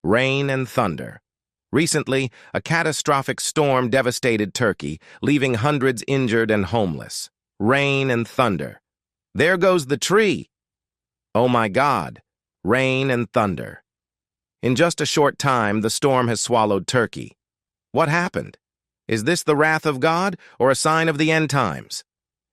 Rain and thunder. Recently, a catastrophic storm devastated Turkey, leaving hundreds injured and homeless. Rain and thunder. There goes the tree! Oh my God! Rain and thunder. In just a short time, the storm has swallowed Turkey. What happened? Is this the wrath of God or a sign of the end times?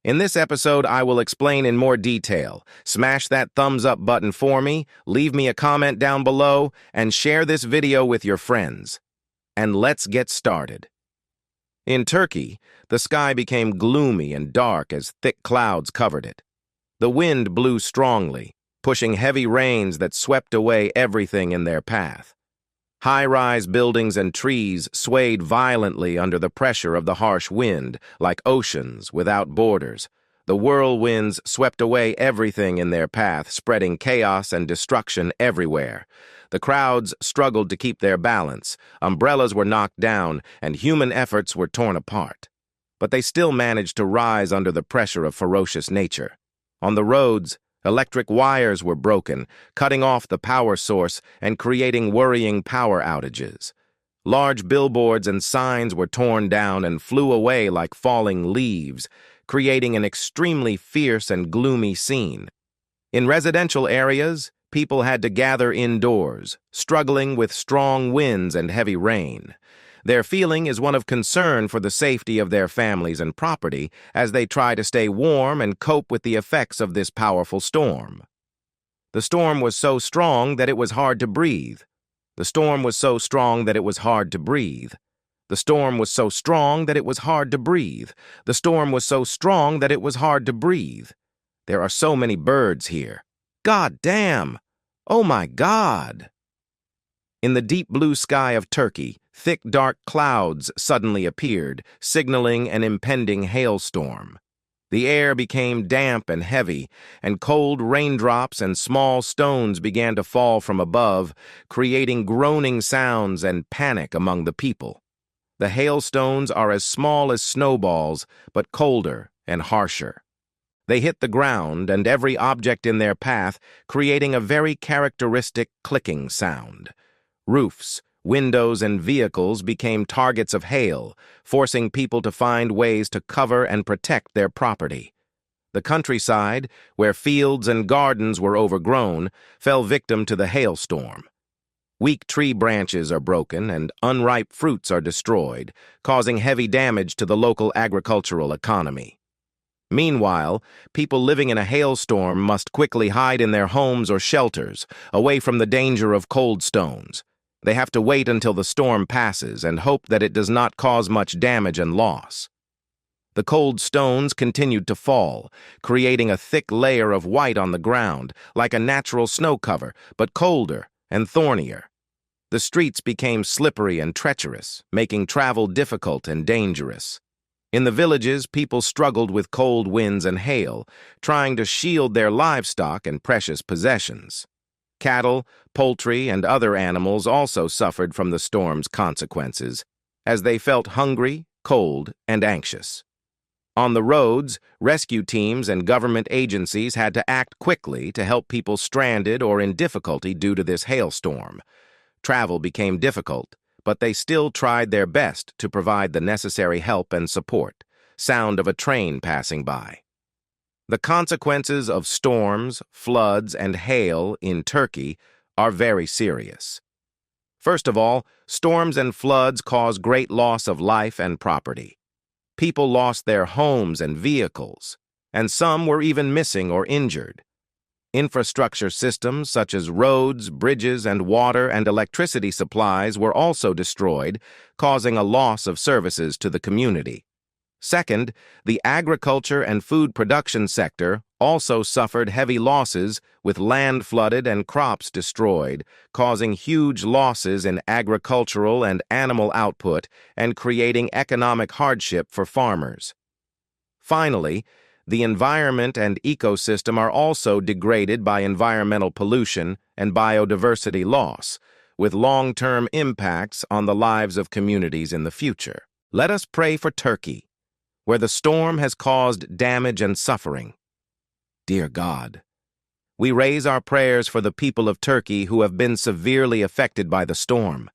In this episode, I will explain in more detail. Smash that thumbs up button for me, leave me a comment down below, and share this video with your friends. And let's get started. In Turkey, the sky became gloomy and dark as thick clouds covered it. The wind blew strongly, pushing heavy rains that swept away everything in their path. High-rise buildings and trees swayed violently under the pressure of the harsh wind, like oceans without borders. The whirlwinds swept away everything in their path, spreading chaos and destruction everywhere. The crowds struggled to keep their balance, umbrellas were knocked down, and human efforts were torn apart. But they still managed to rise under the pressure of ferocious nature. On the roads, electric wires were broken, cutting off the power source and creating worrying power outages. Large billboards and signs were torn down and flew away like falling leaves, creating an extremely fierce and gloomy scene. In residential areas, people had to gather indoors, struggling with strong winds and heavy rain. Their feeling is one of concern for the safety of their families and property as they try to stay warm and cope with the effects of this powerful storm. The storm was so strong that it was hard to breathe. The storm was so strong that it was hard to breathe. The storm was so strong that it was hard to breathe. The storm was so strong that it was hard to breathe. There are so many birds here. God damn! Oh my God! In the deep blue sky of Turkey, thick dark clouds suddenly appeared, signaling an impending hailstorm. The air became damp and heavy, and cold raindrops and small stones began to fall from above, creating groaning sounds and panic among the people. The hailstones are as small as snowballs, but colder and harsher. They hit the ground and every object in their path, creating a very characteristic clicking sound. Roofs, windows, and vehicles became targets of hail, forcing people to find ways to cover and protect their property. The countryside, where fields and gardens were overgrown, fell victim to the hailstorm. Weak tree branches are broken and unripe fruits are destroyed, causing heavy damage to the local agricultural economy. Meanwhile, people living in a hailstorm must quickly hide in their homes or shelters, away from the danger of cold stones. They have to wait until the storm passes and hope that it does not cause much damage and loss. The cold stones continued to fall, creating a thick layer of white on the ground, like a natural snow cover, but colder and thornier. The streets became slippery and treacherous, making travel difficult and dangerous. In the villages, people struggled with cold winds and hail, trying to shield their livestock and precious possessions. Cattle, poultry, and other animals also suffered from the storm's consequences, as they felt hungry, cold, and anxious. On the roads, rescue teams and government agencies had to act quickly to help people stranded or in difficulty due to this hailstorm. Travel became difficult, but they still tried their best to provide the necessary help and support. Sound of a train passing by. The consequences of storms, floods, and hail in Turkey are very serious. First of all, storms and floods cause great loss of life and property. People lost their homes and vehicles, and some were even missing or injured. Infrastructure systems such as roads, bridges, and water and electricity supplies were also destroyed, causing a loss of services to the community. Second, the agriculture and food production sector also suffered heavy losses with land flooded and crops destroyed, causing huge losses in agricultural and animal output and creating economic hardship for farmers. Finally, the environment and ecosystem are also degraded by environmental pollution and biodiversity loss, with long-term impacts on the lives of communities in the future. Let us pray for Turkey, where the storm has caused damage and suffering. Dear God, we raise our prayers for the people of Turkey who have been severely affected by the storm.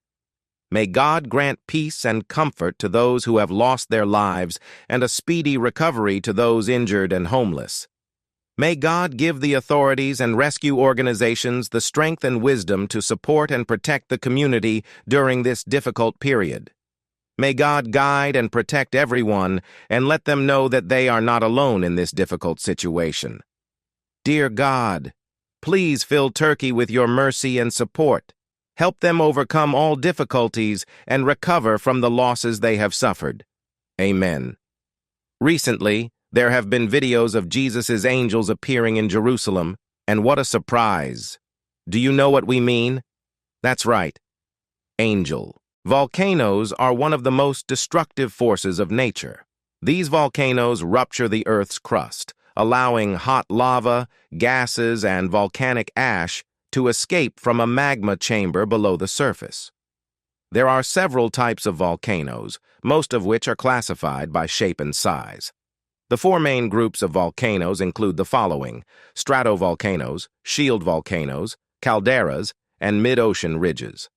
May God grant peace and comfort to those who have lost their lives and a speedy recovery to those injured and homeless. May God give the authorities and rescue organizations the strength and wisdom to support and protect the community during this difficult period. May God guide and protect everyone and let them know that they are not alone in this difficult situation. Dear God, please fill Turkey with your mercy and support. Help them overcome all difficulties and recover from the losses they have suffered. Amen. Recently, there have been videos of Jesus' angels appearing in Jerusalem, and what a surprise. Do you know what we mean? That's right. Angel. Volcanoes are one of the most destructive forces of nature. These volcanoes rupture the Earth's crust, allowing hot lava, gases, and volcanic ash to escape from a magma chamber below the surface. There are several types of volcanoes, most of which are classified by shape and size. The four main groups of volcanoes include the following: stratovolcanoes, shield volcanoes, calderas, and mid-ocean ridges.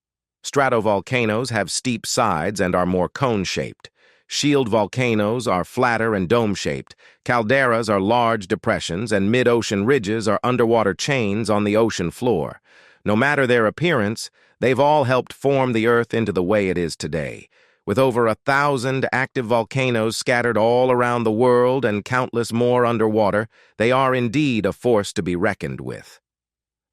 Stratovolcanoes have steep sides and are more cone-shaped. Shield volcanoes are flatter and dome-shaped. Calderas are large depressions, and mid-ocean ridges are underwater chains on the ocean floor. No matter their appearance, they've all helped form the Earth into the way it is today. With over 1,000 active volcanoes scattered all around the world and countless more underwater, they are indeed a force to be reckoned with.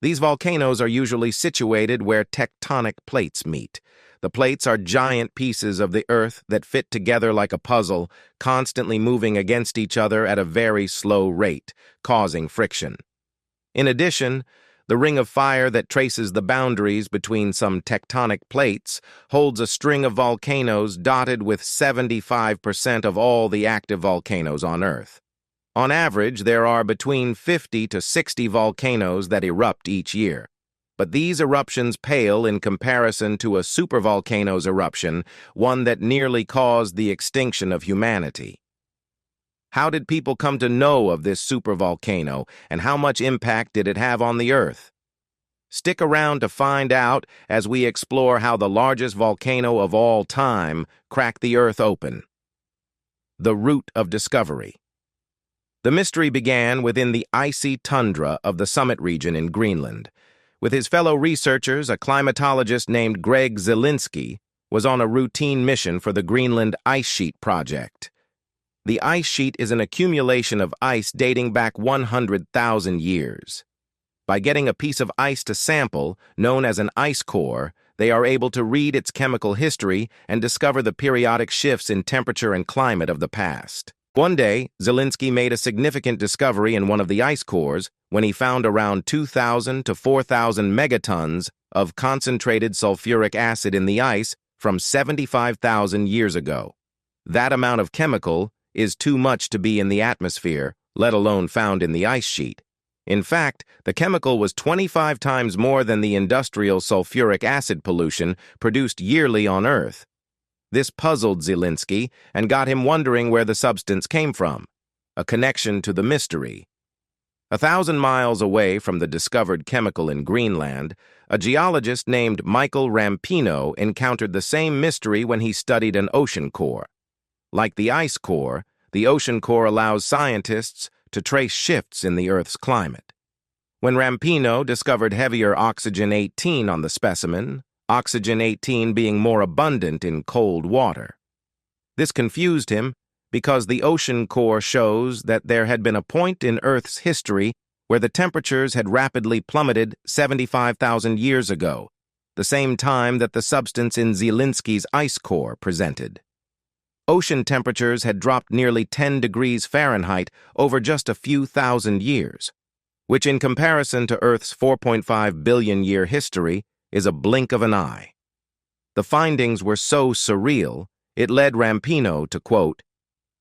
These volcanoes are usually situated where tectonic plates meet. The plates are giant pieces of the Earth that fit together like a puzzle, constantly moving against each other at a very slow rate, causing friction. In addition, the ring of fire that traces the boundaries between some tectonic plates holds a string of volcanoes dotted with 75% of all the active volcanoes on Earth. On average, there are between 50 to 60 volcanoes that erupt each year. But these eruptions pale in comparison to a supervolcano's eruption, one that nearly caused the extinction of humanity. How did people come to know of this supervolcano, and how much impact did it have on the Earth? Stick around to find out as we explore how the largest volcano of all time cracked the Earth open. The root of discovery. The mystery began within the icy tundra of the summit region in Greenland. With his fellow researchers, a climatologist named Greg Zielinski was on a routine mission for the Greenland Ice Sheet Project. The ice sheet is an accumulation of ice dating back 100,000 years. By getting a piece of ice to sample, known as an ice core, they are able to read its chemical history and discover the periodic shifts in temperature and climate of the past. One day, Zielinski made a significant discovery in one of the ice cores when he found around 2,000 to 4,000 megatons of concentrated sulfuric acid in the ice from 75,000 years ago. That amount of chemical is too much to be in the atmosphere, let alone found in the ice sheet. In fact, the chemical was 25 times more than the industrial sulfuric acid pollution produced yearly on Earth. This puzzled Zielinski and got him wondering where the substance came from, a connection to the mystery. 1,000 miles away from the discovered chemical in Greenland, a geologist named Michael Rampino encountered the same mystery when he studied an ocean core. Like the ice core, the ocean core allows scientists to trace shifts in the Earth's climate. When Rampino discovered heavier oxygen-18 on the specimen, oxygen-18 being more abundant in cold water. This confused him because the ocean core shows that there had been a point in Earth's history where the temperatures had rapidly plummeted 75,000 years ago, the same time that the substance in Zielinski's ice core presented. Ocean temperatures had dropped nearly 10 degrees Fahrenheit over just a few thousand years, which in comparison to Earth's 4.5 billion year history is a blink of an eye. The findings were so surreal, it led Rampino to quote,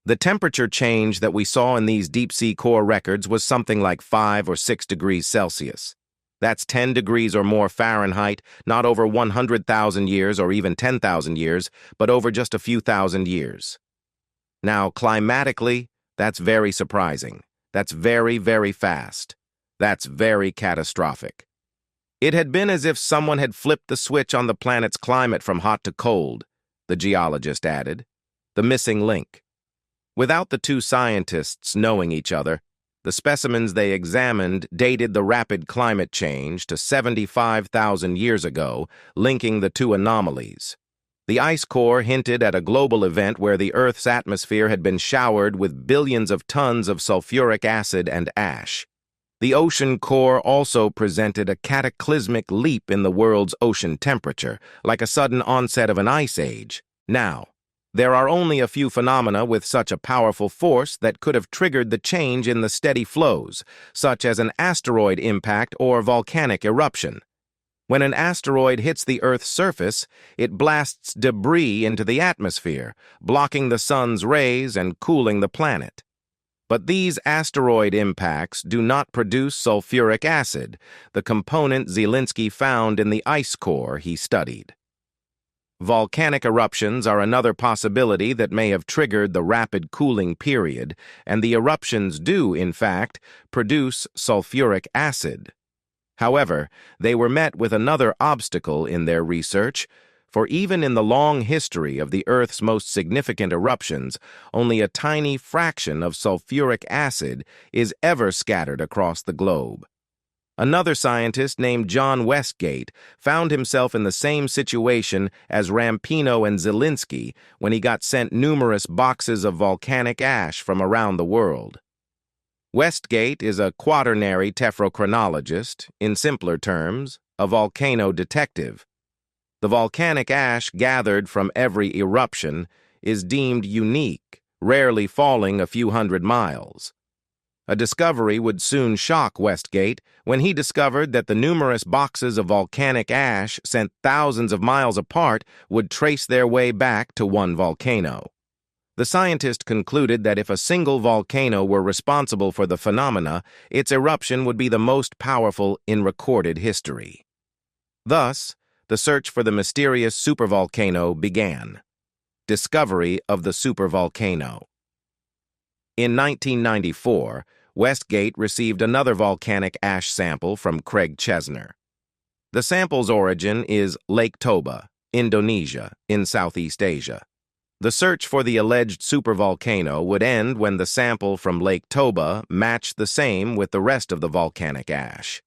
"The temperature change that we saw in these deep-sea core records was something like 5 or 6 degrees Celsius. That's 10 degrees or more Fahrenheit, not over 100,000 years or even 10,000 years, but over just a few thousand years. Now, climatically, that's very surprising. That's very, very fast. That's very catastrophic. It had been as if someone had flipped the switch on the planet's climate from hot to cold, the geologist added. The missing link. Without the two scientists knowing each other, the specimens they examined dated the rapid climate change to 75,000 years ago, linking the two anomalies. The ice core hinted at a global event where the Earth's atmosphere had been showered with billions of tons of sulfuric acid and ash. The ocean core also presented a cataclysmic leap in the world's ocean temperature, like a sudden onset of an ice age. Now, there are only a few phenomena with such a powerful force that could have triggered the change in the steady flows, such as an asteroid impact or volcanic eruption. When an asteroid hits the Earth's surface, it blasts debris into the atmosphere, blocking the sun's rays and cooling the planet. But these asteroid impacts do not produce sulfuric acid, the component Zielinski found in the ice core he studied. Volcanic eruptions are another possibility that may have triggered the rapid cooling period, and the eruptions do, in fact, produce sulfuric acid. However, they were met with another obstacle in their research, for even in the long history of the Earth's most significant eruptions, only a tiny fraction of sulfuric acid is ever scattered across the globe. Another scientist named John Westgate found himself in the same situation as Rampino and Zielinski when he got sent numerous boxes of volcanic ash from around the world. Westgate is a quaternary tephrochronologist, in simpler terms, a volcano detective. The volcanic ash gathered from every eruption is deemed unique, rarely falling a few hundred miles. A discovery would soon shock Westgate when he discovered that the numerous boxes of volcanic ash sent thousands of miles apart would trace their way back to one volcano. The scientist concluded that if a single volcano were responsible for the phenomena, its eruption would be the most powerful in recorded history. Thus, the search for the mysterious supervolcano began. Discovery of the supervolcano. In 1994, Westgate received another volcanic ash sample from Craig Chesner. The sample's origin is Lake Toba, Indonesia, in Southeast Asia. The search for the alleged supervolcano would end when the sample from Lake Toba matched the same with the rest of the volcanic ash.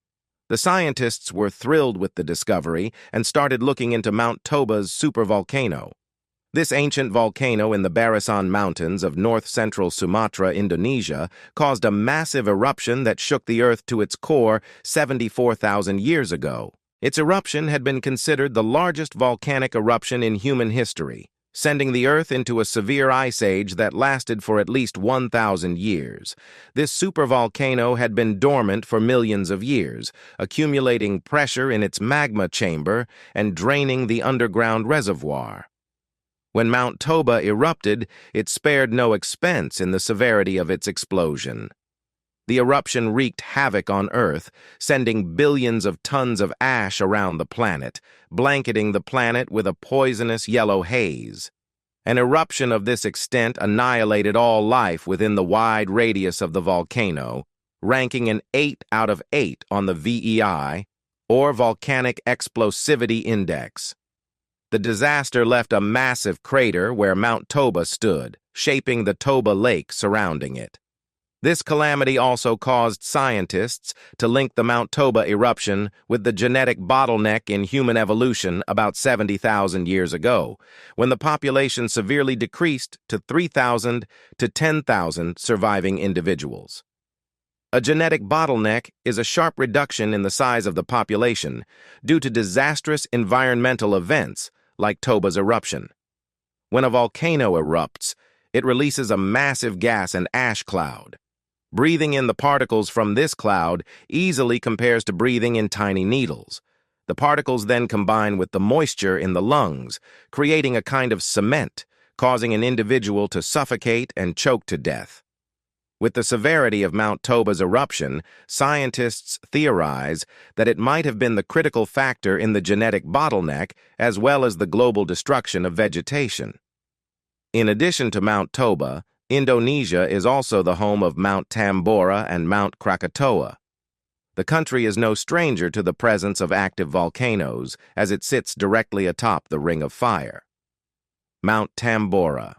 The scientists were thrilled with the discovery and started looking into Mount Toba's supervolcano. This ancient volcano in the Barisan Mountains of north-central Sumatra, Indonesia, caused a massive eruption that shook the Earth to its core 74,000 years ago. Its eruption had been considered the largest volcanic eruption in human history, sending the Earth into a severe ice age that lasted for at least 1,000 years. This supervolcano had been dormant for millions of years, accumulating pressure in its magma chamber and draining the underground reservoir. When Mount Toba erupted, it spared no expense in the severity of its explosion. The eruption wreaked havoc on Earth, sending billions of tons of ash around the planet, blanketing the planet with a poisonous yellow haze. An eruption of this extent annihilated all life within the wide radius of the volcano, ranking an 8 out of 8 on the VEI, or Volcanic Explosivity Index. The disaster left a massive crater where Mount Toba stood, shaping the Toba Lake surrounding it. This calamity also caused scientists to link the Mount Toba eruption with the genetic bottleneck in human evolution about 70,000 years ago, when the population severely decreased to 3,000 to 10,000 surviving individuals. A genetic bottleneck is a sharp reduction in the size of the population due to disastrous environmental events like Toba's eruption. When a volcano erupts, it releases a massive gas and ash cloud. Breathing in the particles from this cloud easily compares to breathing in tiny needles. The particles then combine with the moisture in the lungs, creating a kind of cement, causing an individual to suffocate and choke to death. With the severity of Mount Toba's eruption, scientists theorize that it might have been the critical factor in the genetic bottleneck as well as the global destruction of vegetation. In addition to Mount Toba, Indonesia is also the home of Mount Tambora and Mount Krakatoa. The country is no stranger to the presence of active volcanoes as it sits directly atop the Ring of Fire. Mount Tambora.